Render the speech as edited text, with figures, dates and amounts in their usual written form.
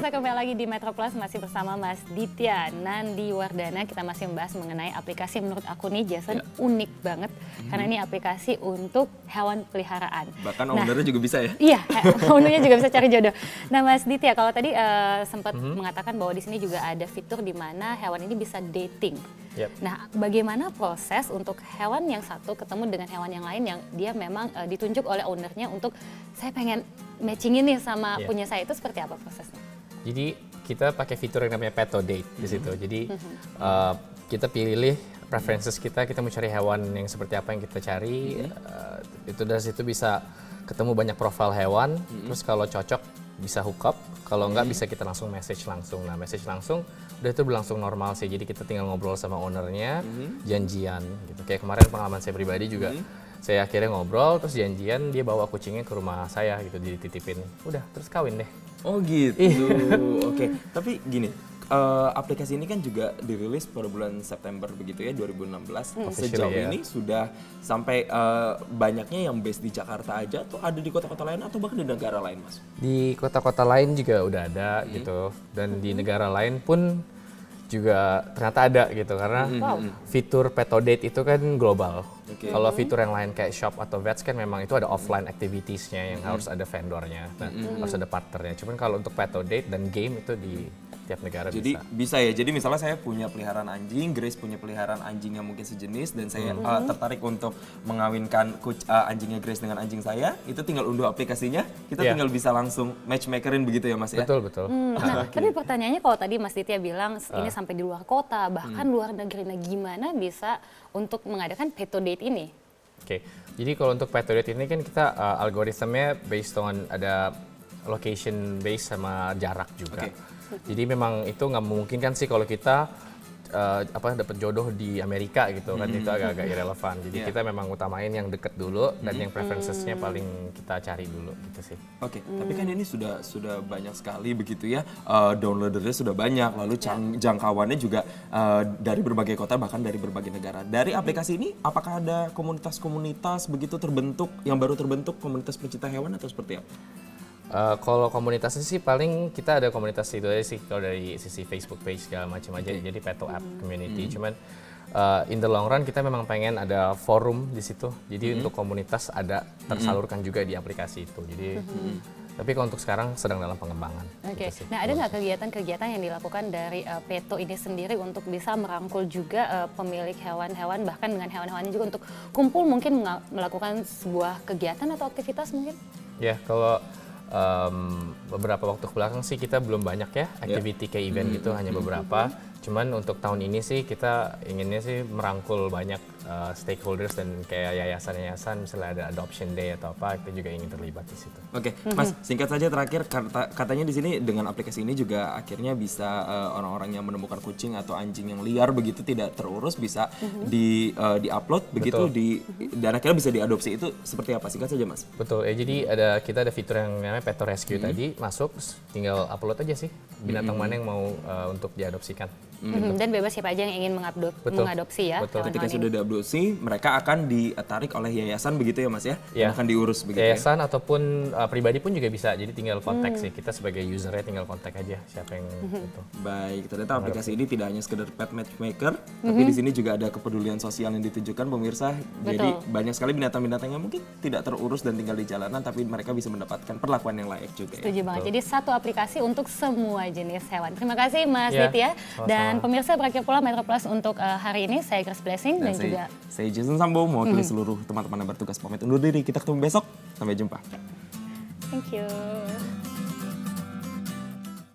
pemirsa, kembali lagi di Metro Plus masih bersama Mas Ditya Nandi Wardana. Kita masih membahas mengenai aplikasi menurut aku nih Jason unik banget. Karena ini aplikasi untuk hewan peliharaan. Bahkan ownernya juga bisa ya? Iya, ownernya juga bisa cari jodoh. Nah Mas Ditya, kalau tadi sempat mengatakan bahwa di sini juga ada fitur di mana hewan ini bisa dating. Nah, bagaimana proses untuk hewan yang satu ketemu dengan hewan yang lain yang dia memang ditunjuk oleh ownernya untuk saya pengen matchingin nih sama punya saya, itu seperti apa prosesnya? Jadi kita pakai fitur yang namanya Peto Date di situ. Jadi kita pilih preferences kita mau cari hewan yang seperti apa yang kita cari. Itu dari situ bisa ketemu banyak profil hewan. Terus kalau cocok bisa hook up, kalau enggak bisa kita langsung message langsung. Nah message langsung udah itu berlangsung normal sih. Jadi kita tinggal ngobrol sama ownernya, janjian gitu. Kayak kemarin pengalaman saya pribadi juga. Saya akhirnya ngobrol, terus janjian dia bawa kucingnya ke rumah saya gitu, dititipin. Udah, terus kawin deh. Oh gitu, oke. Tapi gini, aplikasi ini kan juga dirilis pada bulan September begitu ya, 2016. Sejauh ini sudah sampai banyaknya yang base di Jakarta aja, atau ada di kota-kota lain atau bahkan di negara lain, Mas? Di kota-kota lain juga udah ada gitu, dan di negara lain pun juga ternyata ada gitu, karena fitur Peto Date itu kan global. Kalau fitur yang lain kayak shop atau vets kan memang itu ada offline activitiesnya yang harus ada vendornya, harus ada partnernya. Cuman kalau untuk Peto Date dan game itu di tiap negara Jadi bisa. bisa ya, jadi misalnya saya punya peliharaan anjing, Grace punya peliharaan anjing yang mungkin sejenis, dan saya tertarik untuk mengawinkan anjingnya Grace dengan anjing saya, itu tinggal unduh aplikasinya, kita tinggal bisa langsung matchmakerin begitu ya Mas ya? Betul, betul. Nah, tapi pertanyaannya kalau tadi Mas Ditya bilang ini sampai di luar kota, bahkan luar negeri, nah gimana bisa untuk mengadakan Peto Date ini? Oke, jadi kalau untuk Peto Date ini kan kita algoritmanya based on ada location base sama jarak juga. Jadi memang itu nggak memungkinkan sih kalau kita dapat jodoh di Amerika gitu kan, itu agak-agak irrelevan. Jadi kita memang utamain yang deket dulu dan yang preferences-nya paling kita cari dulu gitu sih. Oke, tapi kan ini sudah banyak sekali begitu ya, downloadernya sudah banyak, lalu jangkauannya juga dari berbagai kota bahkan dari berbagai negara. Dari aplikasi ini apakah ada komunitas-komunitas begitu terbentuk, yang baru terbentuk, komunitas pencinta hewan atau seperti apa? Kalau komunitasnya sih paling kita ada komunitas itu aja sih, kalau dari sisi Facebook page segala macam aja, jadi Peto App Community. Cuman in the long run kita memang pengen ada forum di situ, jadi untuk komunitas ada tersalurkan juga di aplikasi itu. Jadi tapi kalau untuk sekarang sedang dalam pengembangan. Gitu. Nah ada nggak kegiatan-kegiatan yang dilakukan dari Peto ini sendiri untuk bisa merangkul juga pemilik hewan-hewan, bahkan dengan hewan-hewannya juga untuk kumpul, mungkin melakukan sebuah kegiatan atau aktivitas mungkin? Ya, kalau beberapa waktu belakang sih kita belum banyak ya activity kayak event gitu, hanya beberapa. Cuman untuk tahun ini sih kita inginnya sih merangkul banyak stakeholders dan kayak yayasan-yayasan, misalnya ada adoption day atau apa, kita juga ingin terlibat di situ. Oke, Mas, singkat saja terakhir, katanya di sini dengan aplikasi ini juga akhirnya bisa orang-orang yang menemukan kucing atau anjing yang liar begitu tidak terurus bisa di-upload begitu dan akhirnya bisa diadopsi, itu seperti apa? Singkat saja, Mas. Betul, ya jadi kita ada fitur yang namanya Peto Rescue tadi, masuk tinggal upload aja sih binatang mana yang mau untuk diadopsikan. Dan bebas siapa aja yang ingin mengadopsi ya. Ketika sudah diadopsi, mereka akan ditarik oleh yayasan begitu ya Mas ya? Yang akan diurus begitu yayasan ataupun pribadi pun juga bisa, jadi tinggal kontak sih, kita sebagai usernya tinggal kontak aja siapa yang itu. Baik, ternyata aplikasi ini tidak hanya sekedar pet matchmaker, tapi di sini juga ada kepedulian sosial yang ditujukan pemirsa. Jadi banyak sekali binatang-binatang yang mungkin tidak terurus dan tinggal di jalanan, tapi mereka bisa mendapatkan perlakuan yang layak juga. Setuju banget, jadi satu aplikasi untuk semua jenis hewan. Terima kasih Mas Ditya. Dan pemirsa, berakhir pula Metro Plus untuk hari ini. Saya Grace Blessing dan juga saya Jason Sambo, mewakili seluruh teman-teman yang bertugas pamit undur diri. Kita ketemu besok, sampai jumpa. Thank you.